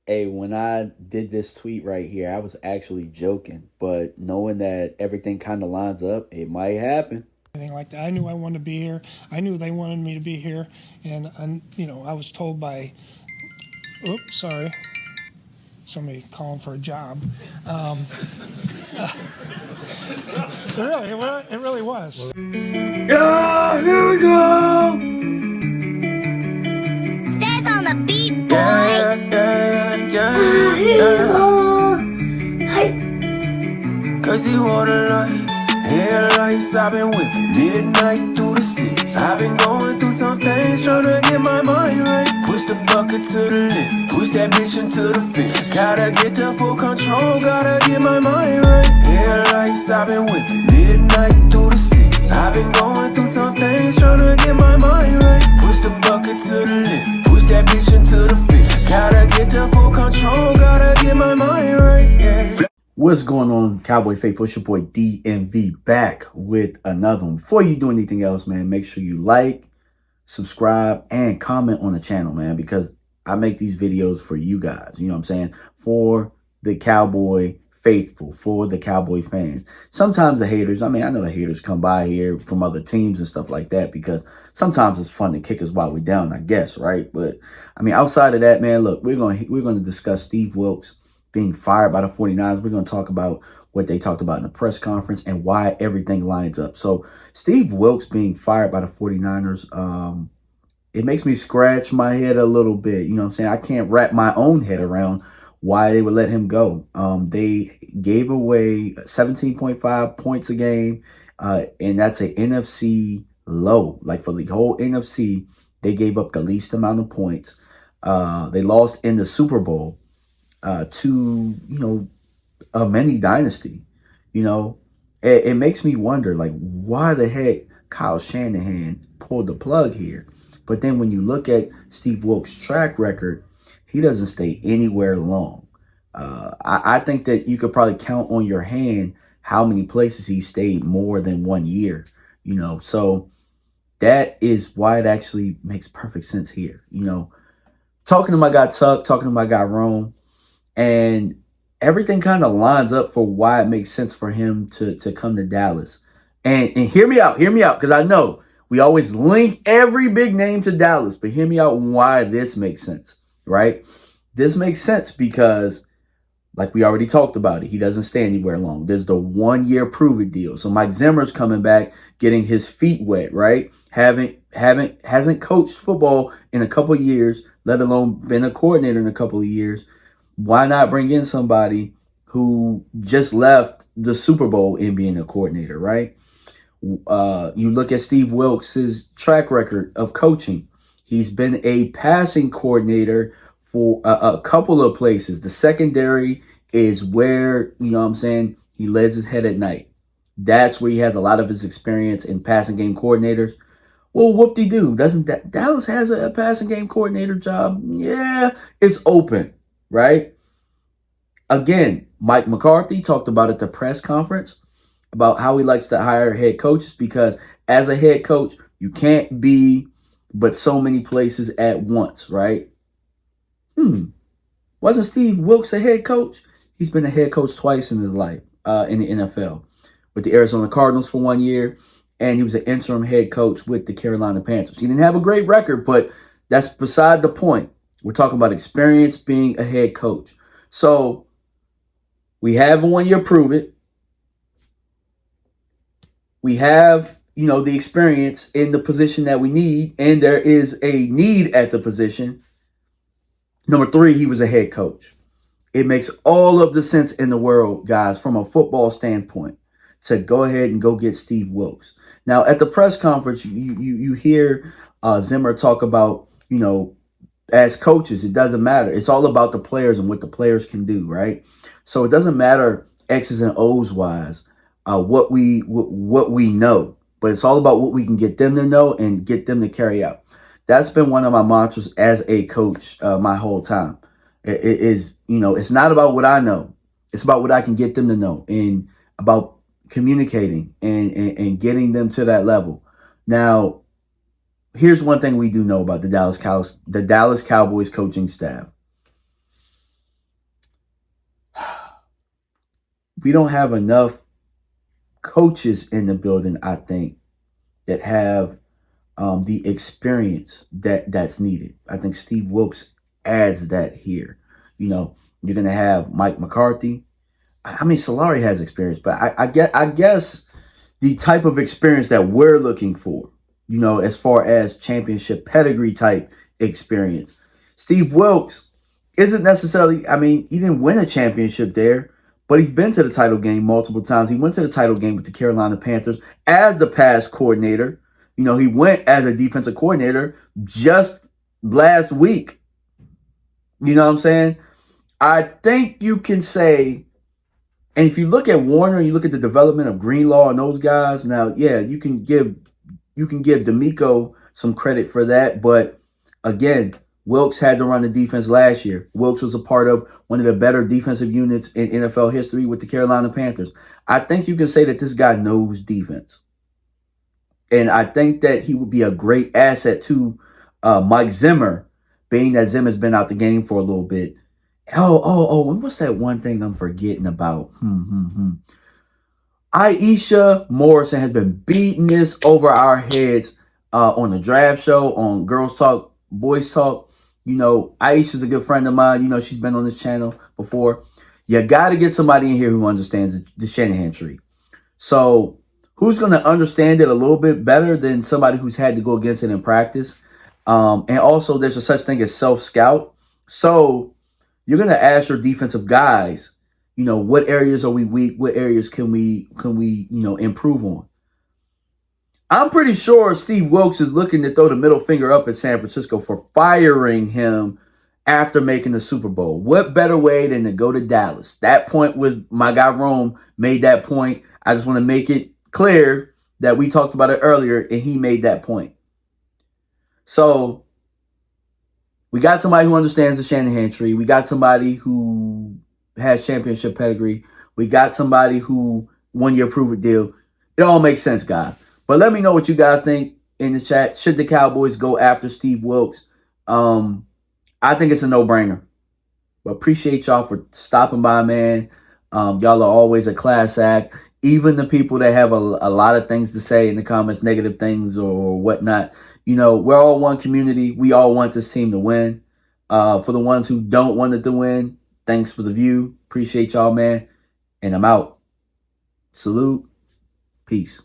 Hey, when I did this tweet right here, I was actually joking, but knowing that everything kind of lines up, it might happen. Anything like that. I knew I wanted to be here. I knew they wanted me to be here, and I was told by, oops, sorry, somebody calling for a job. Um, it really was. Yeah, here we go. Says on the beat, boy. Cause he wanna light, headlights, I've been whipping midnight through the city. I've been going through some things, trying to get my mind right. Push the bucket to the lip, push that bitch into the fence. Gotta get the full control, gotta get my mind right. Headlights, I've been whipping midnight through the city. I've been going through some things, trying to get my mind right. Push the bucket to the lip, push that bitch into the fence. Gotta get the full control, gotta get my mind right. Yeah. What's going on, Cowboy Faithful? It's your boy DMV back with another one. Before you do anything else, man, make sure you like, subscribe, and comment on the channel, man, because I make these videos for you guys. You know what I'm saying? For the Cowboy Faithful, for the Cowboy fans. Sometimes the haters, I know the haters come by here from other teams and stuff like that because sometimes it's fun to kick us while we're down, I guess, right? But, outside of that, man, look, we're going to discuss Steve Wilks being fired by the 49ers. We're going to talk about what they talked about in the press conference and why everything lines up. So Steve Wilks being fired by the 49ers, it makes me scratch my head a little bit. You know what I'm saying? I can't wrap my own head around why they would let him go. They gave away 17.5 points a game, and that's an NFC low. Like for the whole NFC, they gave up the least amount of points. They lost in the Super Bowl to, a mini dynasty. It makes me wonder, like, why the heck Kyle Shanahan pulled the plug here. But then when you look at Steve Wilks' track record, he doesn't stay anywhere long. I think that you could probably count on your hand how many places he stayed more than 1 year. So that is why it actually makes perfect sense here. Talking to my guy Tuck, talking to my guy Rome, and everything kind of lines up for why it makes sense for him to come to Dallas. And hear me out, because I know we always link every big name to Dallas, but hear me out why this makes sense, right? This makes sense because, like we already talked about it, he doesn't stay anywhere long. There's the 1 year prove it deal. So Mike Zimmer's coming back, getting his feet wet, right? Hasn't coached football in a couple of years, let alone been a coordinator in a couple of years. Why not bring in somebody who just left the Super Bowl in being a coordinator, right? You look at Steve Wilks' track record of coaching. He's been a passing coordinator for a couple of places. The secondary is where, he lays his head at night. That's where he has a lot of his experience in passing game coordinators. Well, whoop-de-doo. Doesn't Dallas has a passing game coordinator job? Yeah, it's open, right? Again, Mike McCarthy talked about at the press conference about how he likes to hire head coaches because as a head coach, you can't be but so many places at once, right? Wasn't Steve Wilks a head coach? He's been a head coach twice in his life in the NFL. With the Arizona Cardinals for 1 year, and he was an interim head coach with the Carolina Panthers. He didn't have a great record, but that's beside the point. We're talking about experience being a head coach. So we have a 1 year prove it. We have, the experience in the position that we need, and there is a need at the position. Number 3, he was a head coach. It makes all of the sense in the world, guys, from a football standpoint, to go ahead and go get Steve Wilks. Now, at the press conference, you hear Zimmer talk about, as coaches, it doesn't matter. It's all about the players and what the players can do, right? So it doesn't matter X's and O's wise, what we know, but it's all about what we can get them to know and get them to carry out. That's been one of my mantras as a coach my whole time. It is, it's not about what I know. It's about what I can get them to know and about communicating and getting them to that level. Now, here's one thing we do know about the Dallas Cowboys coaching staff. we don't have enough coaches in the building, I think, that have the experience that's needed. I think Steve Wilks adds that here. You know, you're gonna have Mike McCarthy. I mean, Solari has experience, but I guess the type of experience that we're looking for, you know, as far as championship pedigree type experience. Steve Wilks isn't necessarily, I mean, he didn't win a championship there, but he's been to the title game multiple times. He went to the title game with the Carolina Panthers as the pass coordinator. You know, he went as a defensive coordinator just last week. You know what I'm saying? I think you can say, and if you look at Warner, you look at the development of Greenlaw and those guys. Now, yeah, you can give D'Amico some credit for that, but again, Wilks had to run the defense last year. Wilks was a part of one of the better defensive units in NFL history with the Carolina Panthers. I think you can say that this guy knows defense, and I think that he would be a great asset to Mike Zimmer, being that Zimmer's been out the game for a little bit. Oh, and what's that one thing I'm forgetting about? Aisha Morrison has been beating this over our heads on the draft show, on Girls Talk, Boys Talk. You know, Aisha's a good friend of mine. You know, she's been on this channel before. You got to get somebody in here who understands the Shanahan tree. So who's going to understand it a little bit better than somebody who's had to go against it in practice? And also, there's a such thing as self-scout. So you're going to ask your defensive guys, you know, what areas are we weak? What areas can we, you know, improve on? I'm pretty sure Steve Wilks is looking to throw the middle finger up at San Francisco for firing him after making the Super Bowl. What better way than to go to Dallas? That point was, my guy Rome made that point. I just want to make it clear that we talked about it earlier, and he made that point. So we got somebody who understands the Shanahan tree. We got somebody who has championship pedigree. We got somebody who 1 year prove it deal. It all makes sense, guys. But let me know what you guys think in the chat. Should the Cowboys go after Steve Wilks? I think it's a no-brainer. But appreciate y'all for stopping by, man. Y'all are always a class act. Even the people that have a lot of things to say in the comments, negative things or whatnot. You know, we're all one community. We all want this team to win. For the ones who don't want it to win, thanks for the view. Appreciate y'all, man. And I'm out. Salute. Peace.